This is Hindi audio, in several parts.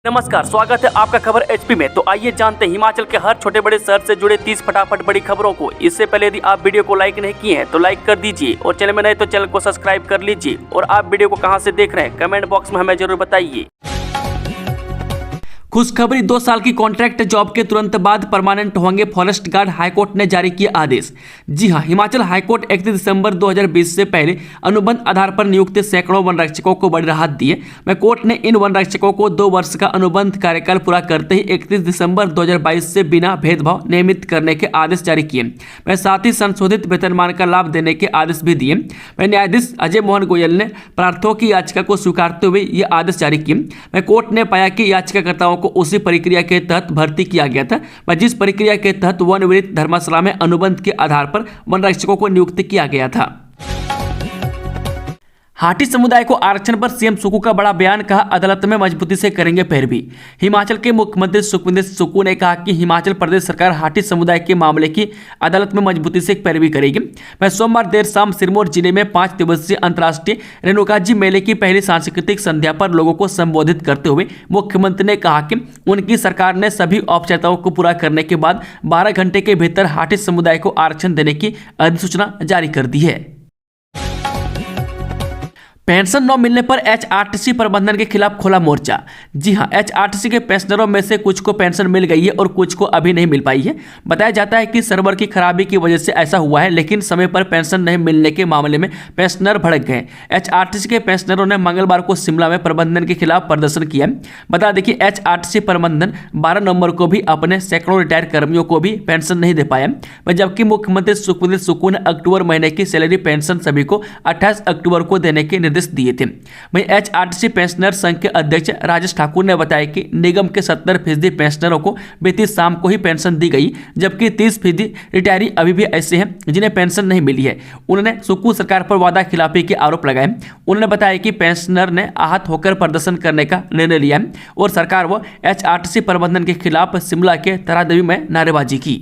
नमस्कार, स्वागत है आपका खबर एचपी में। तो आइए जानते हैं हिमाचल के हर छोटे बड़े शहर से जुड़े 30 फटाफट बड़ी खबरों को। इससे पहले यदि आप वीडियो को लाइक नहीं किए हैं तो लाइक कर दीजिए और चैनल में नए तो चैनल को सब्सक्राइब कर लीजिए। और आप वीडियो को कहां से देख रहे हैं कमेंट बॉक्स में हमें जरूर बताइए। खुशखबरी, 2 साल की कॉन्ट्रैक्ट जॉब के तुरंत बाद परमानेंट होंगे फॉरेस्ट गार्ड, हाईकोर्ट ने जारी किया आदेश। जी हां, हिमाचल हाईकोर्ट 31 दिसंबर 2020 से पहले अनुबंध आधार पर नियुक्त सैकड़ों वन रक्षकों को बड़ी राहत दी है। कोर्ट ने इन वन रक्षकों को 2 वर्ष का अनुबंध कार्यकाल पूरा करते ही 31 दिसंबर 2022 से बिना भेदभाव नियमित करने के आदेश जारी किए। साथ ही संशोधित वेतनमान का लाभ देने के आदेश भी दिए। न्यायाधीश अजय मोहन गोयल ने प्रार्थनाओं की याचिका को स्वीकारते हुए ये आदेश जारी किए। कोर्ट ने पाया कि याचिकाकर्ताओं को उसी प्रक्रिया के तहत भर्ती किया गया था जिस प्रक्रिया के तहत वन विहित धर्मशाला में अनुबंध के आधार पर वन रक्षकों को नियुक्त किया गया था। हाटी समुदाय को आरक्षण पर सीएम सुक्खू का बड़ा बयान, कहा अदालत में मजबूती से करेंगे पैरवी। हिमाचल के मुख्यमंत्री सुखविंदर सुक्खू ने कहा कि हिमाचल प्रदेश सरकार हाटी समुदाय के मामले की अदालत में मजबूती से पैरवी करेगी। सोमवार देर शाम सिरमौर जिले में 5 दिवसीय अंतर्राष्ट्रीय रेणुका जी मेले की पहली सांस्कृतिक संध्या पर लोगों को संबोधित करते हुए मुख्यमंत्री ने कहा कि उनकी सरकार ने सभी औपचारिकताओं को पूरा करने के बाद 12 घंटे के भीतर हाटी समुदाय को आरक्षण देने की अधिसूचना जारी कर दी है। पेंशन न मिलने पर एचआरटीसी प्रबंधन के खिलाफ खोला मोर्चा। जी हां, एचआरटीसी के पेंशनरों में से कुछ को पेंशन मिल गई है और कुछ को अभी नहीं मिल पाई है। बताया जाता है कि सर्वर की खराबी की वजह से ऐसा हुआ है, लेकिन समय पर पेंशन नहीं मिलने के मामले में पेंशनर भड़क गए। एचआरटीसी के पेंशनरों ने मंगलवार को शिमला में प्रबंधन के खिलाफ प्रदर्शन किया। बता दें कि एचआरटीसी प्रबंधन 12 नवंबर को भी अपने सैकड़ों रिटायर्ड कर्मियों को भी पेंशन नहीं दे पाया, जबकि मुख्यमंत्री सुखविंदर सुक्खू ने अक्टूबर महीने की सैलरी पेंशन सभी को 28 अक्टूबर को देने के निर्देश दिए थे। वहीं एचआरटीसी पेंशनर संघ के अध्यक्ष राजेश ठाकुर ने बताया कि निगम के 70% पेंशनरों को बीती शाम को ही पेंशन दी गई, जबकि 30% रिटायरी अभी भी ऐसे हैं जिन्हें पेंशन नहीं मिली है। उन्होंने सुक्खू सरकार पर वादा खिलाफी के आरोप लगाए। उन्होंने बताया कि पेंशनर ने आहत होकर प्रदर्शन करने का निर्णय लिया और सरकार व एचआरटीसी प्रबंधन के खिलाफ शिमला के तारादेवी में नारेबाजी की।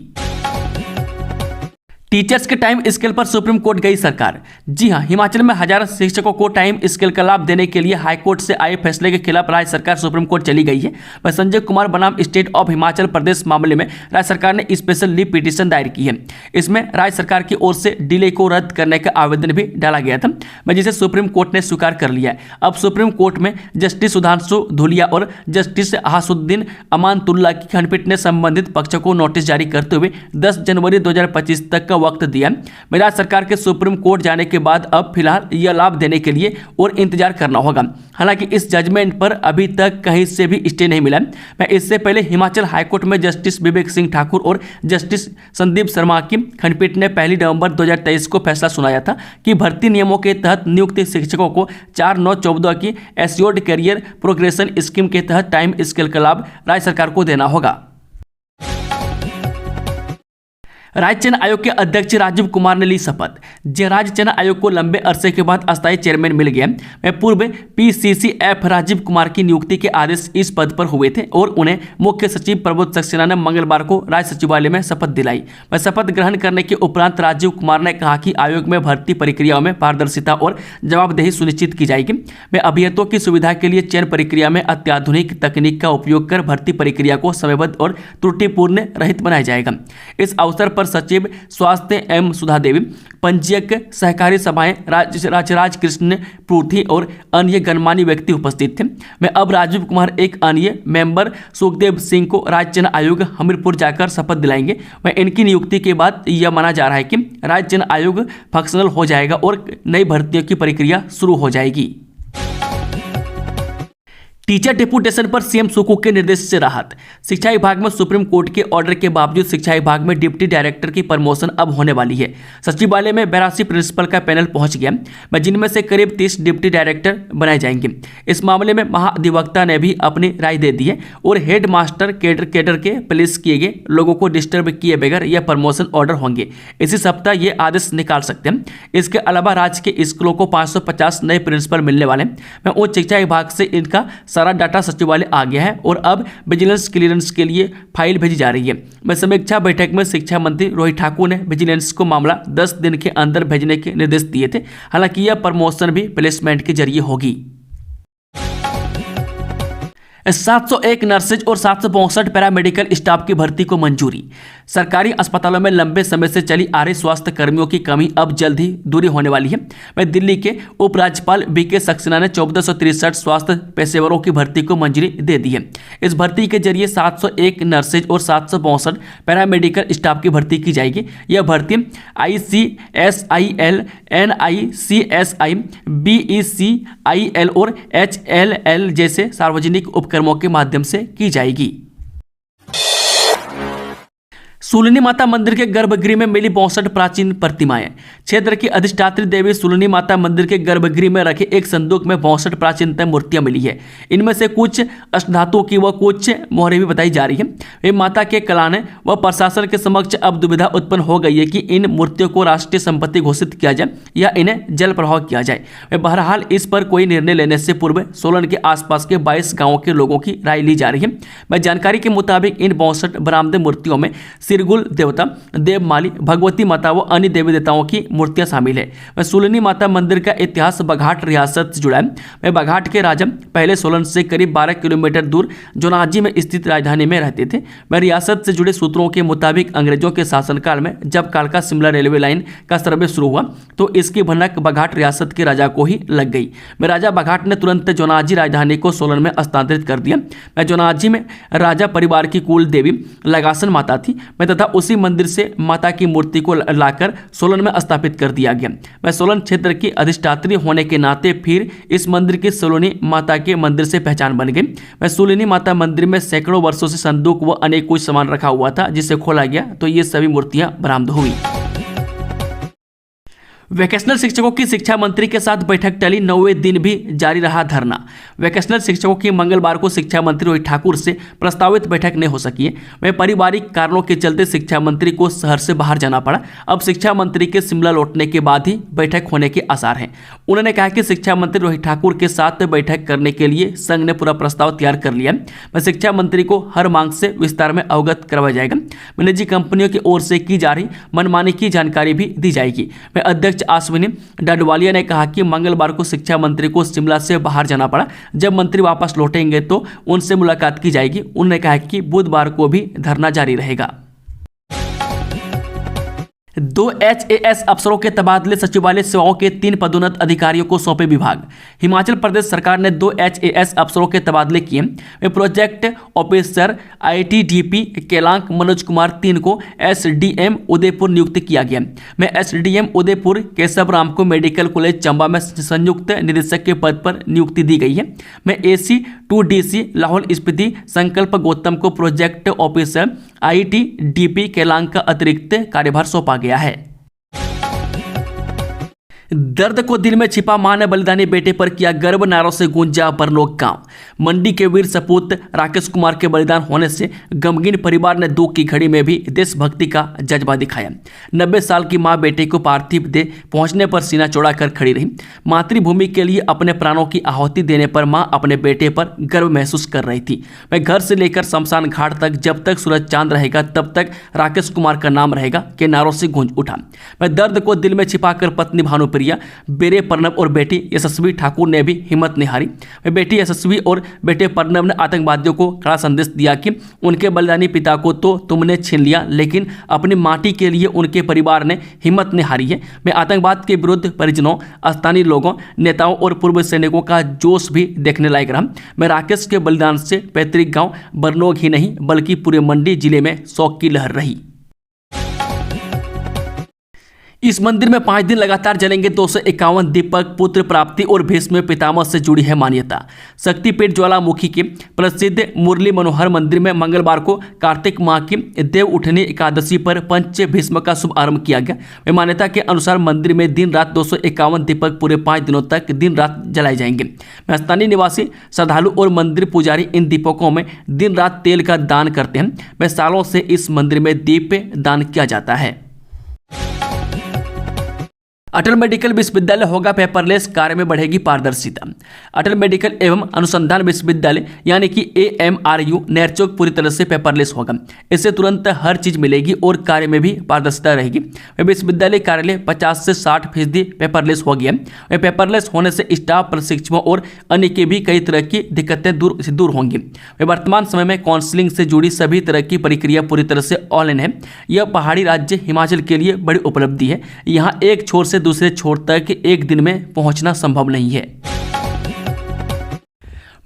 टीचर्स के टाइम स्केल पर सुप्रीम कोर्ट गई सरकार। जी हां, हिमाचल में हजारों शिक्षकों को टाइम स्केल का लाभ देने के लिए हाईकोर्ट से आए फैसले के खिलाफ राज्य सरकार सुप्रीम कोर्ट चली गई है। वह संजय कुमार बनाम स्टेट ऑफ हिमाचल प्रदेश मामले में राज्य सरकार ने स्पेशल लीव पिटीशन दायर की है। इसमें राज्य सरकार की ओर से डिले को रद्द करने का आवेदन भी डाला गया था, जिसे सुप्रीम कोर्ट ने स्वीकार कर लिया है। अब सुप्रीम कोर्ट में जस्टिस सुधांशु धूलिया और जस्टिस हासुद्दीन अमानतुल्ला की खंडपीठ ने संबंधित पक्षों को नोटिस जारी करते हुए 10 जनवरी 2025 तक का वक्त दिया। राज्य सरकार के सुप्रीम कोर्ट जाने के बाद अब फिलहाल यह लाभ देने के लिए और इंतजार करना होगा। हालांकि इस जजमेंट पर अभी तक कहीं से भी स्टे नहीं मिला। इससे पहले हिमाचल हाईकोर्ट में जस्टिस विवेक सिंह ठाकुर और जस्टिस संदीप शर्मा की खंडपीठ ने 1 नवंबर 2023 को फैसला सुनाया था कि भर्ती नियमों के तहत नियुक्त शिक्षकों को 4/9/14 की एश्योर्ड कैरियर प्रोग्रेशन स्कीम के तहत टाइम स्केल का लाभ राज्य सरकार को देना होगा। राज्य चयन आयोग के अध्यक्ष राजीव कुमार ने ली शपथ। राज्य चयन आयोग को लंबे अरसे के बाद अस्थायी चेयरमैन मिल गया। पूर्व पीसीसीएफ राजीव कुमार की नियुक्ति के आदेश इस पद पर हुए थे और उन्हें मुख्य सचिव प्रबोध सक्सेना ने मंगलवार को राज्य सचिवालय में शपथ दिलाई। शपथ ग्रहण करने के उपरांत राजीव कुमार ने कहा कि आयोग में भर्ती प्रक्रियाओं में पारदर्शिता और जवाबदेही सुनिश्चित की जाएगी। अभ्यर्थियों की सुविधा के लिए चयन प्रक्रिया में अत्याधुनिक तकनीक का उपयोग कर भर्ती प्रक्रिया को समयबद्ध और त्रुटिपूर्ण रहित बनाया जाएगा। इस अवसर पर सचिव स्वास्थ्य एम सुधा देवी, पंजीयक सहकारी सभाएं राज कृष्ण पूर्थी और अन्य गणमान्य व्यक्ति उपस्थित थे। मैं अब राजीव कुमार एक अन्य मेंबर सुखदेव सिंह को राज्य चयन आयोग हमीरपुर जाकर शपथ दिलाएंगे। इनकी नियुक्ति के बाद यह माना जा रहा है कि राज्य चयन आयोग फंक्शनल हो जाएगा और नई भर्तियों की प्रक्रिया शुरू हो जाएगी। टीचर डिप्यूटेशन पर सीएम सुक्खू के निर्देश से राहत। शिक्षा विभाग में सुप्रीम कोर्ट के ऑर्डर के बावजूद शिक्षा विभाग में डिप्टी डायरेक्टर की प्रमोशन अब होने वाली है। सचिवालय में 82 प्रिंसिपल का पैनल पहुंच गया, जिनमें से करीब 30 डिप्टी डायरेक्टर बनाए जाएंगे। इस मामले में महाधिवक्ता ने भी अपनी राय दे दी है और हेड मास्टर कैडर के प्लेस किए गए लोगों को डिस्टर्ब किए बगैर यह प्रमोशन ऑर्डर होंगे। इसी सप्ताह ये आदेश निकाल सकते हैं। इसके अलावा राज्य के स्कूलों को 550 नए प्रिंसिपल मिलने वाले हैं। उच्च शिक्षा विभाग से इनका सारा डाटा सचिवालय आ गया है और अब विजिलेंस क्लियरेंस के लिए फाइल भेजी जा रही है। समीक्षा बैठक में शिक्षा मंत्री रोहित ठाकुर ने विजिलेंस को मामला 10 दिन के अंदर भेजने के निर्देश दिए थे। हालांकि यह प्रमोशन भी प्लेसमेंट के जरिए होगी। 701 नर्सेज और 762 पैरामेडिकल स्टाफ की भर्ती को मंजूरी। सरकारी अस्पतालों में लंबे समय से चली आ रही स्वास्थ्य कर्मियों की कमी अब जल्द ही दूरी होने वाली है। वह दिल्ली के उपराज्यपाल बीके सक्सेना ने 1463 स्वास्थ्य पेशेवरों की भर्ती को मंजूरी दे दी है। इस भर्ती के जरिए 701 नर्सेज और 762 पैरामेडिकल स्टाफ की भर्ती की जाएगी। यह भर्ती ICSIL, NICSI, BECIL और HLL जैसे सार्वजनिक उपक्रमों के माध्यम से की जाएगी। सूलनी माता मंदिर के गर्भगृह में मिली 62 प्राचीन प्रतिमाएं। क्षेत्र की अधिष्ठात्री देवी सूलनी माता मंदिर के गर्भगृह में रखे एक संदूक में 62 प्राचीनतम मूर्तियां मिली है। इनमें से कुछ अष्टधातु की व कुछ मोहरें भी बताई जा रही है। वे माता के कलाने व प्रशासन के समक्ष अब दुविधा उत्पन्न हो गई है कि इन मूर्तियों को राष्ट्रीय संपत्ति घोषित किया जाए या इन्हें जल प्रवाह किया जाए। वे बहरहाल इस पर कोई निर्णय लेने से पूर्व सोलन के आसपास के 22 गाँवों के लोगों की राय ली जा रही है। वह जानकारी के मुताबिक इन 62 बरामदे मूर्तियों में सिरगुल देवता, देवमाली, भगवती माता व अन्य देवी देवताओं की मूर्तियां शामिल है। वह सूलनी माता मंदिर का इतिहास बघाट रियासत से जुड़ा है। वह बघाट के राजा पहले सोलन से करीब 12 किलोमीटर दूर जोनाजी में स्थित राजधानी में रहते थे। वह रियासत से जुड़े सूत्रों के मुताबिक अंग्रेजों के शासनकाल में जब कालका शिमला रेलवे लाइन का सर्वे शुरू हुआ तो इसकी भनक बघाट रियासत के राजा को ही लग गई। वह राजा बघाट ने तुरंत जोनाजी राजधानी को सोलन में हस्तांतरित कर दिया। वह जोनाजी में राजा परिवार की कुल देवी लगासन माता थी। वह तथा उसी मंदिर से माता की मूर्ति को लाकर सोलन में स्थापित कर दिया गया। वह सोलन क्षेत्र की अधिष्ठात्री होने के नाते फिर इस मंदिर की सूलनी माता के मंदिर से पहचान बन गई। वह सूलनी माता मंदिर में सैकड़ों वर्षों से संदूक व अनेक कुछ सामान रखा हुआ था, जिसे खोला गया तो ये सभी मूर्तियां बरामद हुई। वोकेशनल शिक्षकों की शिक्षा मंत्री के साथ बैठक टली, 9वें दिन भी जारी रहा धरना। वोकेशनल शिक्षकों की मंगलवार को शिक्षा मंत्री रोहित ठाकुर से प्रस्तावित बैठक नहीं हो सकी है। वह पारिवारिक कारणों के चलते शिक्षा मंत्री को शहर से बाहर जाना पड़ा। अब शिक्षा मंत्री के शिमला लौटने के बाद ही बैठक होने के आसार हैं। उन्होंने कहा कि शिक्षा मंत्री रोहित ठाकुर के साथ बैठक करने के लिए संघ ने पूरा प्रस्ताव तैयार कर लिया। वह शिक्षा मंत्री को हर मांग से विस्तार में अवगत करवाया जाएगा। निजी कंपनियों की ओर से की जा रही मनमानी की जानकारी भी दी जाएगी। वह अध्यक्ष अश्विनी डडवालिया ने कहा कि मंगलवार को शिक्षा मंत्री को शिमला से बाहर जाना पड़ा। जब मंत्री वापस लौटेंगे तो उनसे मुलाकात की जाएगी। उन्होंने कहा कि बुधवार को भी धरना जारी रहेगा। 2 HAS अफसरों के तबादले, सचिवालय सेवाओं के 3 पदोन्नत अधिकारियों को सौंपे विभाग। हिमाचल प्रदेश सरकार ने 2 HAS अफसरों के तबादले किए। वे project officer ITDP Keylong Manoj Kumar 3 को SDM उदयपुर नियुक्त किया गया। में SDM उदयपुर केशव राम को मेडिकल कॉलेज चंबा में संयुक्त निदेशक के पद पर नियुक्ति दी गई है। में AC2DC लाहौल स्पीति संकल्प गौतम को प्रोजेक्ट ऑफिसर ITDP केलांग का अतिरिक्त कार्यभार सौंपा गया है। दर्द को दिल में छिपा मां ने बलिदानी बेटे पर किया गर्व, नारों से गूंजा बरनोक गांव। मंडी के वीर सपूत राकेश कुमार के बलिदान होने से गमगीन परिवार ने दुख की घड़ी में भी देशभक्ति का जज्बा दिखाया। 90 साल की मां बेटे को पार्थिव देह पहुंचने पर सीना चौड़ा कर खड़ी रही। मातृभूमि के लिए अपने प्राणों की आहुति देने पर मां अपने बेटे पर गर्व महसूस कर रही थी। वह घर से लेकर शमशान घाट तक जब तक सूरज चांद रहेगा तब तक राकेश कुमार का नाम रहेगा के नारों से गूंज उठा। वह दर्द को दिल में छिपाकर पत्नी भानुप्रिया, बेटे प्रणव और बेटी यशस्वी ठाकुर ने भी हिम्मत नहीं हारी। बेटी यशस्वी और बेटे प्रणव ने आतंकवादियों को कड़ा संदेश दिया कि उनके बलिदानी पिता को तो तुमने छीन लिया, लेकिन अपनी माटी के लिए उनके परिवार ने हिम्मत नहीं हारी है। मैं आतंकवाद के विरुद्ध परिजनों, स्थानीय लोगों, नेताओं और पूर्व सैनिकों का जोश भी देखने लायक रहा। मैं राकेश के बलिदान से पैतृक गांव बरनोग ही नहीं बल्कि पूरे मंडी जिले में शोक की लहर रही। इस मंदिर में 5 दिन लगातार जलेंगे 251 दीपक। पुत्र प्राप्ति और भीष्म पितामह से जुड़ी है मान्यता। शक्तिपीठ ज्वालामुखी के प्रसिद्ध मुरली मनोहर मंदिर में मंगलवार को कार्तिक माह की देव उठनी एकादशी पर पंच भीष्म का शुभ आरंभ किया गया। मान्यता के अनुसार मंदिर में दिन रात 251 दीपक पूरे 5 दिनों तक दिन रात जलाए जाएंगे। स्थानीय निवासी श्रद्धालु और मंदिर पुजारी इन दीपकों में दिन रात तेल का दान करते हैं। वह सालों से इस मंदिर में दीप दान किया जाता है। अटल मेडिकल विश्वविद्यालय होगा पेपरलेस, कार्य में बढ़ेगी पारदर्शिता। अटल मेडिकल एवं अनुसंधान विश्वविद्यालय यानी कि AMRU नेरचौक पूरी तरह से पेपरलेस होगा। इससे तुरंत हर चीज मिलेगी और कार्य में भी पारदर्शिता रहेगी। विश्वविद्यालय कार्यालय 50 से 60% पेपरलेस हो गया। पेपरलेस होने से स्टाफ, प्रशिक्षुओं और अन्य की भी कई तरह की दिक्कतें दूर होंगी। वर्तमान समय में काउंसलिंग से जुड़ी सभी तरह की प्रक्रिया पूरी तरह से ऑनलाइन है। यह पहाड़ी राज्य हिमाचल के लिए बड़ी उपलब्धि है। यहाँ एक छोर से दूसरे छोर तक एक दिन में पहुंचना संभव नहीं है।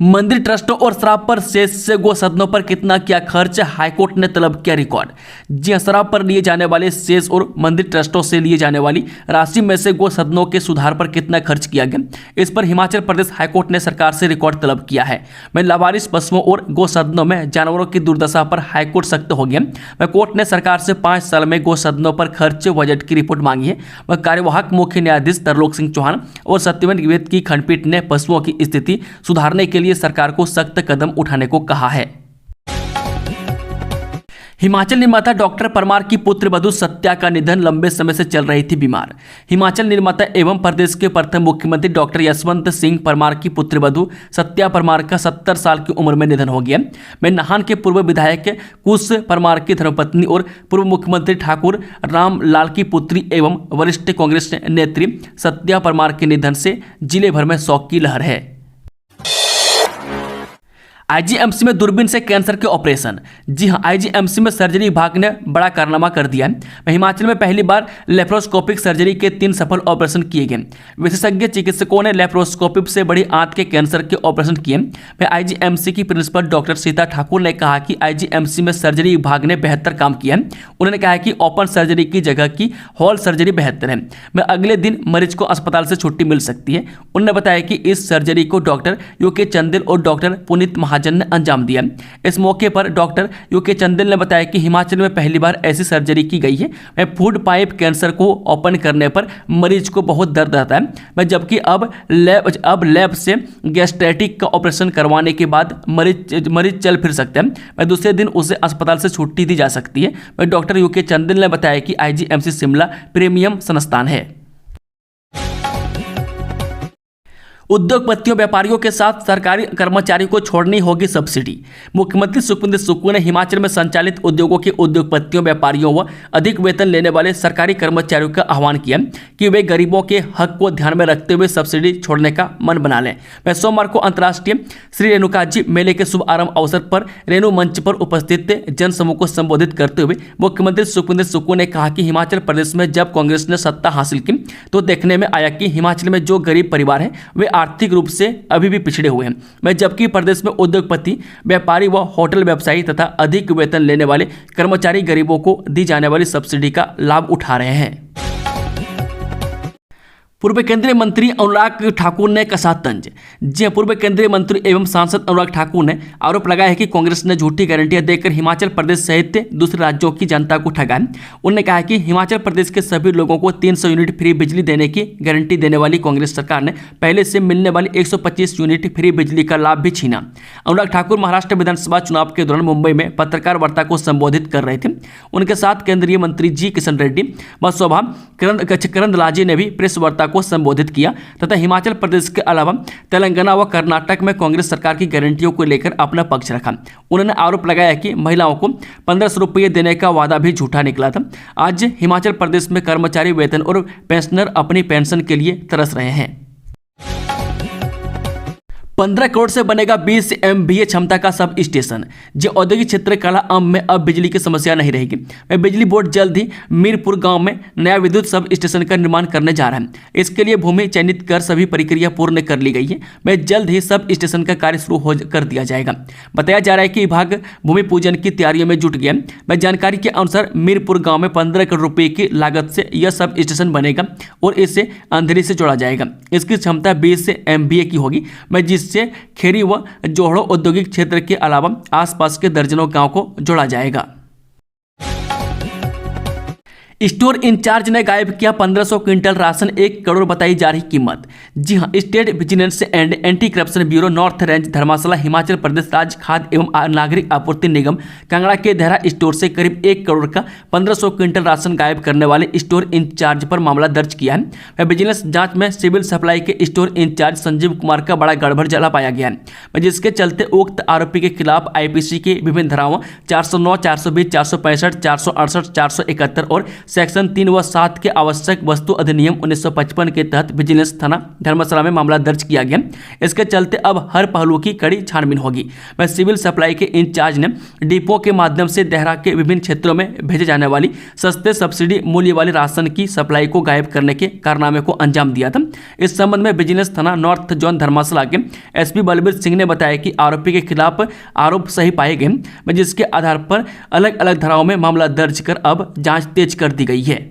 मंदिर ट्रस्टों और शराब पर सेस से गो सदनों पर कितना किया खर्च, हाईकोर्ट ने तलब किया रिकॉर्ड। जी हां, शराब पर लिए जाने वाले सेस और मंदिर ट्रस्टों से लिए जाने वाली राशि में से गो सदनों के सुधार पर कितना खर्च किया गया, इस पर हिमाचल प्रदेश हाईकोर्ट ने सरकार से रिकॉर्ड तलब किया है। मैं लावारिस पशुओं और गो सदनों में जानवरों की दुर्दशा पर हाईकोर्ट सख्त हो गया। वह कोर्ट ने सरकार से 5 साल में गो सदनों पर खर्च बजट की रिपोर्ट मांगी है। वह कार्यवाहक मुख्य न्यायाधीश तरलोक सिंह चौहान और सत्यवेंद्र द्विवेदी की खंडपीठ ने पशुओं की स्थिति सुधारने के लिए सरकार को सख्त कदम उठाने को कहा है। हिमाचल निर्माता डॉक्टर परमार की पुत्रवधू सत्या का निधन, लंबे समय से चल रही थी बीमार। हिमाचल निर्माता एवं प्रदेश के प्रथम मुख्यमंत्री डॉक्टर यशवंत सिंह परमार की पुत्रवधू सत्या परमार का 70 साल की उम्र में निधन हो गया। मैं नाहन के पूर्व विधायक कुश परमार की धर्मपत्नी और पूर्व मुख्यमंत्री ठाकुर राम लाल की पुत्री एवं वरिष्ठ कांग्रेस नेत्री सत्या परमार के निधन से जिले भर में शोक की लहर है। आईजीएमसी में दूरबीन से कैंसर के ऑपरेशन। जी हां, आईजीएमसी में सर्जरी विभाग ने बड़ा कारनामा कर दिया है। हिमाचल में पहली बार लेप्रोस्कोपिक सर्जरी के 3 सफल ऑपरेशन किए गए। विशेषज्ञ चिकित्सकों ने लेप्रोस्कोपिक से बड़ी आंत के कैंसर के ऑपरेशन किए। आईजीएमसी की प्रिंसिपल डॉक्टर सीता ठाकुर ने कहा कि आईजीएमसी में सर्जरी विभाग ने बेहतर काम किया। उन्होंने कहा कि ओपन सर्जरी की जगह की हॉल सर्जरी बेहतर है। मैं अगले दिन मरीज को अस्पताल से छुट्टी मिल सकती है। उन्होंने बताया कि इस सर्जरी को डॉक्टर यूके चंदेल और डॉक्टर पुनीत महाजन ने अंजाम दिया। इस मौके पर डॉक्टर यूके चंदेल ने बताया कि हिमाचल में पहली बार ऐसी सर्जरी की गई है। फूड पाइप कैंसर को ओपन करने पर मरीज को बहुत दर्द रहता है, जबकि अब लैब से गैस्ट्रेटिक का ऑपरेशन करवाने के बाद मरीज चल फिर सकते हैं। दूसरे दिन उसे अस्पताल से छुट्टी दी जा सकती है। डॉक्टर यूके चंदेल ने बताया कि आईजीएमसी शिमला प्रीमियम संस्थान है। उद्योगपतियों व्यापारियों के साथ सरकारी कर्मचारियों को छोड़नी होगी सब्सिडी। मुख्यमंत्री सुखविंदर सुक्खू ने हिमाचल में संचालित उद्योगों के उद्योगपतियों, व्यापारियों व अधिक वेतन लेने वाले सरकारी कर्मचारियों का आह्वान किया कि वे गरीबों के हक को ध्यान में रखते हुए सब्सिडी छोड़ने का मन बना लें। वह सोमवार को अंतर्राष्ट्रीय श्री रेणुका जी मेले के शुभ आरंभ अवसर पर रेणु मंच पर उपस्थित जनसमूह को संबोधित करते हुए मुख्यमंत्री सुखविंदर सुक्खू ने कहा कि हिमाचल प्रदेश में जब कांग्रेस ने सत्ता हासिल की तो देखने में आया कि हिमाचल में जो गरीब परिवार हैं वे आर्थिक रूप से अभी भी पिछड़े हुए हैं। जबकि प्रदेश में उद्योगपति, व्यापारी व होटल व्यवसायी तथा अधिक वेतन लेने वाले कर्मचारी गरीबों को दी जाने वाली सब्सिडी का लाभ उठा रहे हैं। पूर्व केंद्रीय मंत्री अनुराग ठाकुर ने कसा तंज। जी पूर्व केंद्रीय मंत्री एवं सांसद अनुराग ठाकुर ने आरोप लगाया है कि कांग्रेस ने झूठी गारंटियां देकर हिमाचल प्रदेश सहित दूसरे राज्यों की जनता को ठगा। उन्होंने कहा कि हिमाचल प्रदेश के सभी लोगों को 300 यूनिट फ्री बिजली देने की गारंटी देने वाली कांग्रेस सरकार ने पहले से मिलने वाली 125 यूनिट फ्री बिजली का लाभ भी छीना। अनुराग ठाकुर महाराष्ट्र विधानसभा चुनाव के दौरान मुंबई में पत्रकार वार्ता को संबोधित कर रहे थे। उनके साथ केंद्रीय मंत्री जी किशन रेड्डी व शोभा करंदलाजे ने भी प्रेस वार्ता को संबोधित किया तथा हिमाचल प्रदेश के अलावा तेलंगाना व कर्नाटक में कांग्रेस सरकार की गारंटियों को लेकर अपना पक्ष रखा। उन्होंने आरोप लगाया कि महिलाओं को 1500 रुपये देने का वादा भी झूठा निकला था। आज हिमाचल प्रदेश में कर्मचारी वेतन और पेंशनर अपनी पेंशन के लिए तरस रहे हैं। 15 करोड़ से बनेगा 20 MVA क्षमता का सब स्टेशन। जो औद्योगिक क्षेत्र कला आम में अब बिजली की समस्या नहीं रहेगी। बिजली बोर्ड जल्द ही मीरपुर गांव में नया विद्युत सब स्टेशन का निर्माण करने जा रहा है। इसके लिए भूमि चयनित कर सभी प्रक्रिया पूर्ण कर ली गई है। जल्द ही सब स्टेशन का कार्य शुरू कर दिया जाएगा। बताया जा रहा है कि विभाग भूमि पूजन की तैयारियों में जुट गया। जानकारी के अनुसार मीरपुर गाँव में 15 करोड़ रुपये की लागत से यह सब स्टेशन बनेगा और इसे अंधेरी से जोड़ा जाएगा। इसकी क्षमता 20 MVA की होगी, जिससे खेरी व जोहड़ो औद्योगिक क्षेत्र के अलावा आसपास के दर्जनों गांव को जोड़ा जाएगा। स्टोर इंचार्ज ने गायब किया 1500 क्विंटल राशन, 1 करोड़ बताई जा रही कीमत। जी हां, state vigilance and anti corruption bureau north range Dharamshala Himachal Pradesh राज्य खाद्य एवं नागरिक आपूर्ति निगम कांगड़ा के देहरा स्टोर से करीब 1 करोड़ का 1500 क्विंटल राशन गायब करने वाले स्टोर इंचार्ज पर मामला दर्ज किया है। वह विजिलेंस जांच में सिविल सप्लाई के स्टोर इंचार्ज संजीव कुमार का बड़ा गड़बड़ जला पाया गया है, जिसके चलते उक्त आरोपी के खिलाफ आईपीसी के विभिन्न धाराओं 409, 420, 465, 468, 471 और सेक्शन 3 व 7 के आवश्यक वस्तु अधिनियम 1955 के तहत विजिलेंस थाना धर्मशाला में मामला दर्ज किया गया। इसके चलते अब हर पहलू की कड़ी छानबीन होगी। वह सिविल सप्लाई के इंचार्ज ने डिपो के माध्यम से देहरा के विभिन्न क्षेत्रों में भेजे जाने वाली सस्ते सब्सिडी मूल्य वाले राशन की सप्लाई को गायब करने के कारनामे को अंजाम दिया था। इस संबंध में विजिलेंस थाना नॉर्थ जोन धर्मशाला के एसपी बलबीर सिंह ने बताया कि आरोपी के खिलाफ आरोप सही पाए गए, जिसके आधार पर अलग अलग धाराओं में मामला दर्ज कर अब जांच तेज कर दी गई है।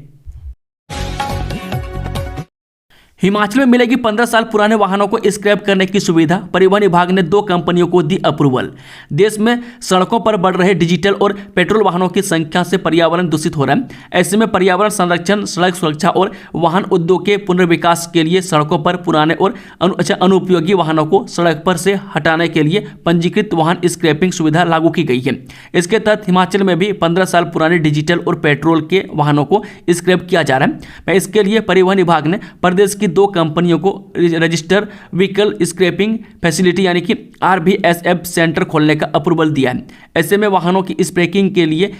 हिमाचल में मिलेगी 15 साल पुराने वाहनों को स्क्रैप करने की सुविधा, परिवहन विभाग ने 2 कंपनियों को दी अप्रूवल। देश में सड़कों पर बढ़ रहे डिजिटल और पेट्रोल वाहनों की संख्या से पर्यावरण दूषित हो रहा है। ऐसे में पर्यावरण संरक्षण, सड़क सुरक्षा और वाहन उद्योग के पुनर्विकास के लिए सड़कों पर पुराने और अनुपयोगी वाहनों को सड़क पर से हटाने के लिए पंजीकृत वाहन स्क्रैपिंग सुविधा लागू की गई है। इसके तहत हिमाचल में भी 15 साल पुराने डिजिटल और पेट्रोल के वाहनों को स्क्रैप किया जा रहा है। इसके लिए परिवहन विभाग ने प्रदेश की 2 कंपनियों को रजिस्टर व्हीकल स्क्रैपिंग फैसिलिटी यानी कि RVSF सेंटर खोलने का अप्रूवल दिया है। ऐसे में वाहनों की स्क्रैपिंग के लिए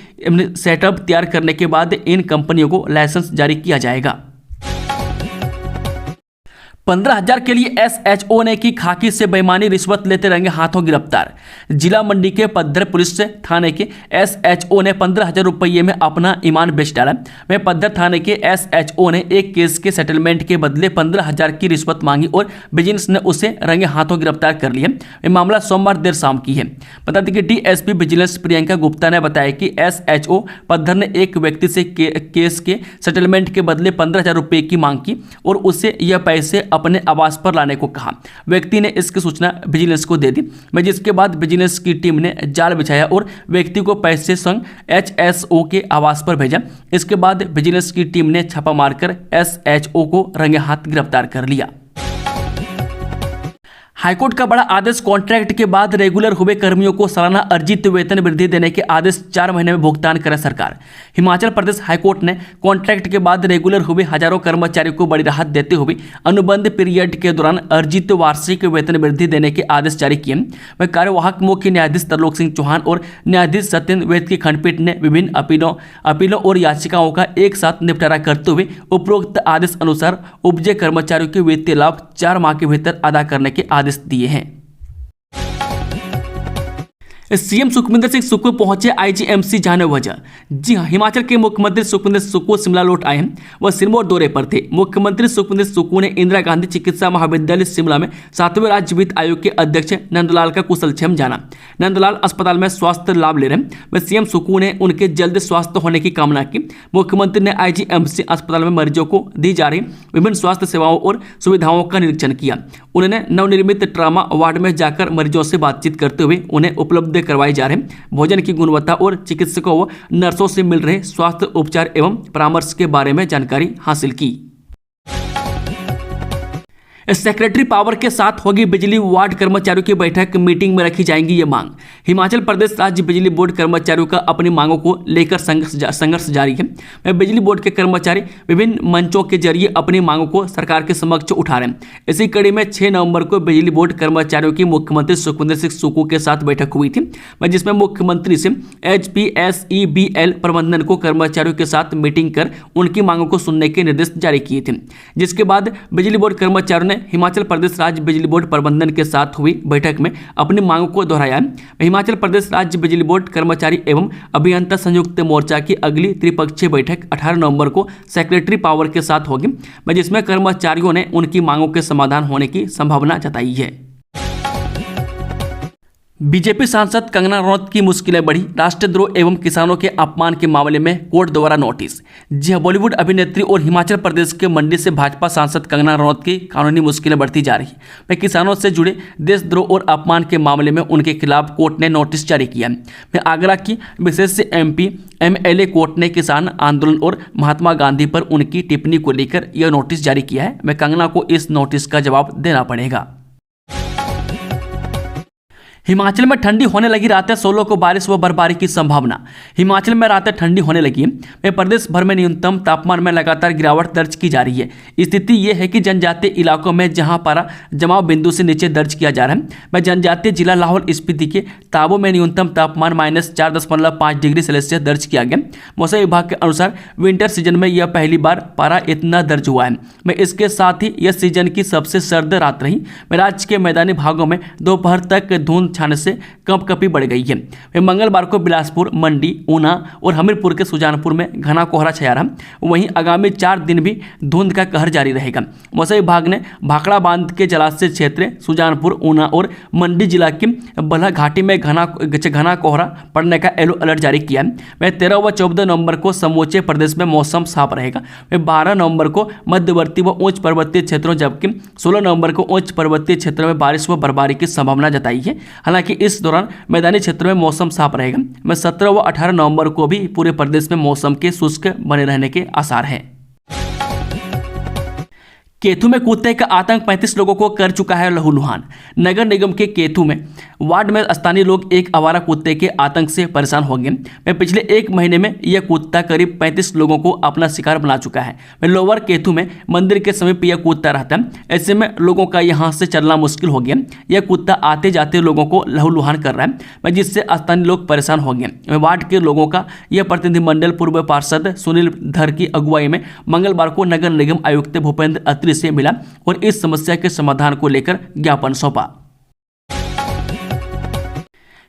सेटअप तैयार करने के बाद इन कंपनियों को लाइसेंस जारी किया जाएगा। 15,000 के लिए SHO ने की खाकी से बेईमानी, रिश्वत लेते रंगे हाथों गिरफ्तार। जिला मंडी के पद्धर पुलिस थाने के SHO ने 15,000 रुपये में अपना ईमान बेच डाला। वह पद्धर थाने के SHO ने एक केस के सेटलमेंट के बदले 15,000 की रिश्वत मांगी और विजिलेंस ने उसे रंगे हाथों गिरफ्तार कर लिया। यह मामला सोमवार देर शाम की है। बता दें कि DSP विजिलेंस प्रियंका गुप्ता ने बताया कि SHO पद्धर ने एक व्यक्ति से केस के सेटलमेंट के बदले 15,000 रुपये की मांग की और उसे यह पैसे अपने आवास पर लाने को कहा। व्यक्ति ने इसकी सूचना विजिलेंस को दे दी, जिसके बाद विजिलेंस की टीम ने जाल बिछाया और व्यक्ति को पैसे संग HSO के आवास पर भेजा। इसके बाद विजिलेंस की टीम ने छापा मारकर SHO को रंगे हाथ गिरफ्तार कर लिया। हाईकोर्ट का बड़ा आदेश, कॉन्ट्रैक्ट के बाद रेगुलर हुए कर्मियों को सालाना अर्जित वेतन वृद्धि देने के आदेश 4 महीने में भुगतान करे सरकार। हिमाचल प्रदेश हाईकोर्ट ने कॉन्ट्रैक्ट के बाद रेगुलर हुए हजारों कर्मचारियों को बड़ी राहत देते हुए अनुबंध पीरियड के दौरान अर्जित वार्षिक वेतन वृद्धि देने के आदेश जारी किए। वह कार्यवाहक मुख्य न्यायाधीश तरलोक सिंह चौहान और न्यायाधीश सत्येंद्र वैद की खंडपीठ ने विभिन्न अपीलों और याचिकाओं का एक साथ निपटारा करते हुए उपरोक्त आदेश अनुसार उपजे कर्मचारियों के वित्तीय लाभ 4 माह के भीतर अदा करने के आदेश दिए हैं। सीएम सुखविंदर सिंह सुक्खू पहुंचे IGMC, जाने वजह। जी हां, हिमाचल के मुख्यमंत्री सुखविंदर सुक्खू शिमला लौट आए हैं। वह सिरमौर दौरे पर थे। मुख्यमंत्री सुखविंदर सुक्खू ने इंदिरा गांधी चिकित्सा महाविद्यालय शिमला में 7वें राज्य वित्त आयोग के अध्यक्ष नंदलाल का कुशलक्षेम जाना। नंदलाल अस्पताल में स्वास्थ्य लाभ ले रहे हैं। वह सीएम सुक्खू ने उनके जल्द स्वास्थ्य होने की कामना की। मुख्यमंत्री ने IGMC अस्पताल में मरीजों को दी जा रही विभिन्न स्वास्थ्य सेवाओं और सुविधाओं का निरीक्षण किया। उन्होंने नवनिर्मित ट्रामा वार्ड में जाकर मरीजों से बातचीत करते हुए उन्हें उपलब्ध करवाए जा रहे भोजन की गुणवत्ता और चिकित्सकों व नर्सों से मिल रहे स्वास्थ्य उपचार एवं परामर्श के बारे में जानकारी हासिल की। सेक्रेटरी पावर के साथ होगी बिजली वार्ड कर्मचारियों की बैठक, मीटिंग में रखी जाएंगी ये मांग। हिमाचल प्रदेश राज्य बिजली बोर्ड कर्मचारियों का अपनी मांगों को लेकर संघर्ष जारी है। बिजली बोर्ड के कर्मचारी विभिन्न मंचों के जरिए अपनी मांगों को सरकार के समक्ष उठा रहे हैं। इसी कड़ी में 6 नवंबर को बिजली बोर्ड कर्मचारियों की मुख्यमंत्री सुखविंदर सिंह सुक्खू के साथ बैठक हुई थी, जिसमें मुख्यमंत्री से HPSEBL प्रबंधन को कर्मचारियों के साथ मीटिंग कर उनकी मांगों को सुनने के निर्देश जारी किए थे। जिसके बाद बिजली बोर्ड कर्मचारियों ने हिमाचल प्रदेश राज्य बिजली बोर्ड प्रबंधन के साथ हुई बैठक में अपनी मांगों को दोहराया। हिमाचल प्रदेश राज्य बिजली बोर्ड कर्मचारी एवं अभियंता संयुक्त मोर्चा की अगली त्रिपक्षीय बैठक 18 नवंबर को सेक्रेटरी पावर के साथ होगी, जिसमें कर्मचारियों ने उनकी मांगों के समाधान होने की संभावना जताई है। बीजेपी सांसद कंगना रनौत की मुश्किलें बढ़ी, राष्ट्रद्रोह एवं किसानों के अपमान के मामले में कोर्ट द्वारा नोटिस। जी हां, बॉलीवुड अभिनेत्री और हिमाचल प्रदेश के मंडी से भाजपा सांसद कंगना रनौत की कानूनी मुश्किलें बढ़ती जा रही है। किसानों से जुड़े देशद्रोह और अपमान के मामले में उनके खिलाफ कोर्ट ने नोटिस जारी किया। मैं आगरा की विशेष MP MLA कोर्ट ने किसान आंदोलन और महात्मा गांधी पर उनकी टिप्पणी को लेकर यह नोटिस जारी किया है। मैं कंगना को इस नोटिस का जवाब देना पड़ेगा। हिमाचल में ठंडी होने लगी, रातें 16 को बारिश व बर्फबारी की संभावना। हिमाचल में रातें ठंडी होने लगी है। प्रदेश भर में न्यूनतम तापमान में लगातार गिरावट दर्ज की जा रही है। स्थिति यह है कि जनजातीय इलाकों में जहां पारा जमाव बिंदु से नीचे दर्ज किया जा रहा है, मैं जनजातीय जिला लाहौल स्पीति के ताबो में न्यूनतम तापमान -4.5 डिग्री सेल्सियस दर्ज किया गया। मौसम विभाग के अनुसार विंटर सीजन में यह पहली बार पारा इतना दर्ज हुआ है। मैं इसके साथ ही यह सीजन की सबसे सर्द रात रही। राज्य के मैदानी भागों में दोपहर तक धुंध छाने से कंपकपी बढ़ गई है। मंगलवार को बिलासपुर, मंडी, ऊना और हमीरपुर के सुजानपुर में घना कोहरा छाया रहा। वहीं आगामी 4 दिन भी धुंध का कहर जारी रहेगा। मौसम विभाग ने भाखड़ा बांध के जलाशय क्षेत्र सुजानपुर, ऊना और मंडी जिला की बल्ह घाटी में घना कोहरा पड़ने का येलो अलर्ट जारी किया है। 13 व 14 नवंबर को समूचे प्रदेश में मौसम साफ रहेगा। 12 नवंबर को मध्यवर्ती व उच्च पर्वतीय क्षेत्रों जबकि 16 नवंबर को उच्च पर्वतीय क्षेत्रों में बारिश व बर्फबारी की संभावना जताई है। हालांकि इस दौरान मैदानी क्षेत्रों में मौसम साफ रहेगा। 17 व 18 नवंबर को भी पूरे प्रदेश में मौसम के शुष्क बने रहने के आसार हैं। केथू में कुत्ते का आतंक, 35 लोगों को कर चुका है लहूलुहान। नगर निगम के केथू में वार्ड में स्थानीय लोग एक आवारा कुत्ते के आतंक से परेशान हो गए। पिछले 1 महीने में यह कुत्ता करीब 35 लोगों को अपना शिकार बना चुका है। लोअर केथू में मंदिर के समीप यह कुत्ता रहता है। ऐसे में लोगों का यहां से चलना मुश्किल हो गया। यह कुत्ता आते जाते लोगों को लहूलुहान कर रहा है, जिससे स्थानीय लोग परेशान हो गए। वार्ड के लोगों का यह प्रतिनिधिमंडल पूर्व पार्षद सुनील धर की अगुवाई में मंगलवार को नगर निगम आयुक्त भूपेंद्र अत्री से मिला और इस समस्या के समाधान को लेकर ज्ञापन सौंपा।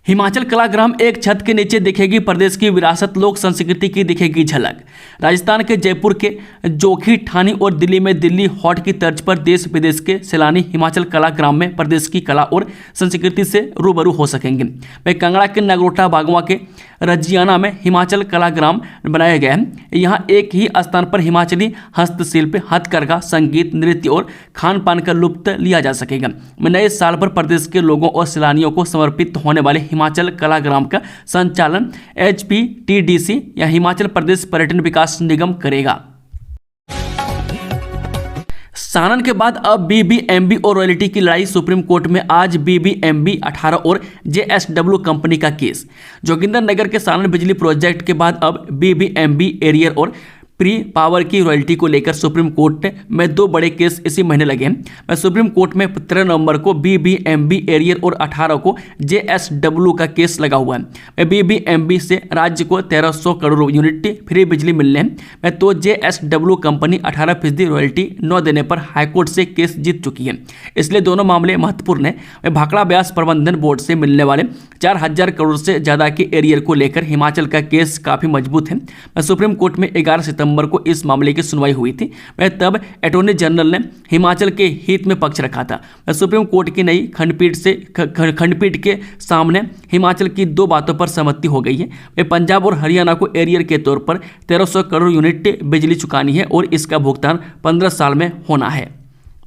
हिमाचल कलाग्राम एक छत के नीचे दिखेगी प्रदेश की विरासत, लोक संस्कृति की दिखेगी झलक। राजस्थान के जयपुर के जोखी, ठानी और दिल्ली में दिल्ली हॉट की तर्ज पर देश विदेश के सैलानी हिमाचल कलाग्राम में प्रदेश की कला और संस्कृति से रूबरू हो सकेंगे। वह कांगड़ा के नगरोटा बागवा के रजियाना में हिमाचल कलाग्राम बनाया गया है। यहाँ एक ही स्थान पर हिमाचली हस्तशिल्प, हथकरघा, संगीत, नृत्य और खान पान का लुत्फ लिया जा सकेगा। नए साल पर प्रदेश के लोगों और सैलानियों को समर्पित होने वाले हिमाचल कलाग्राम का संचालन HPTDC या हिमाचल प्रदेश पर्यटन विकास निगम करेगा। सानन के बाद अब BBMB और रॉयल्टी की लड़ाई। सुप्रीम कोर्ट में आज BBMB 18 और JSW कंपनी का केस। जोगिंदर नगर के सानन बिजली प्रोजेक्ट के बाद अब BBMB एरियर और प्री पावर की रॉयल्टी को लेकर सुप्रीम कोर्ट में 2 बड़े केस इसी महीने लगे हैं। सुप्रीम कोर्ट में 13 नवंबर को BBMB एरियर और 18 को JSW का केस लगा हुआ है। BBMB से राज्य को 1300 करोड़ यूनिट फ्री बिजली मिलने हैं, तो JSW कंपनी 18% रॉयल्टी न देने पर हाईकोर्ट से केस जीत चुकी है। इसलिए दोनों मामले महत्वपूर्ण है। भाखड़ा ब्यास प्रबंधन बोर्ड से मिलने वाले 4000 करोड़ से ज्यादा के एरियर को लेकर हिमाचल का केस काफी मजबूत है। सुप्रीम कोर्ट में 11 सितंबर को इस मामले की सुनवाई हुई थी। तब अटॉर्नी जनरल ने हिमाचल के हित में पक्ष रखा था। सुप्रीम कोर्ट की नई खंडपीठ के सामने हिमाचल की 2 बातों पर सहमति हो गई है। पंजाब और हरियाणा को एरियर के तौर पर 1300 करोड़ यूनिट बिजली चुकानी है और इसका भुगतान 15 साल में होना है।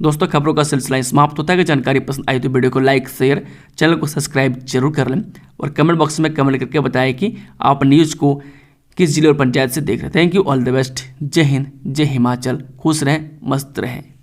दोस्तों, खबरों का सिलसिला समाप्त होता है। अगर जानकारी पसंद आई तो वीडियो को लाइक, शेयर, चैनल को सब्सक्राइब जरूर कर लें और कमेंट बॉक्स में कमेंट करके बताएं कि आप न्यूज़ को किस जिले और पंचायत से देख रहे हैं। Thank you, all the best. जय हिंद, जय हिमाचल। खुश रहें, मस्त रहें।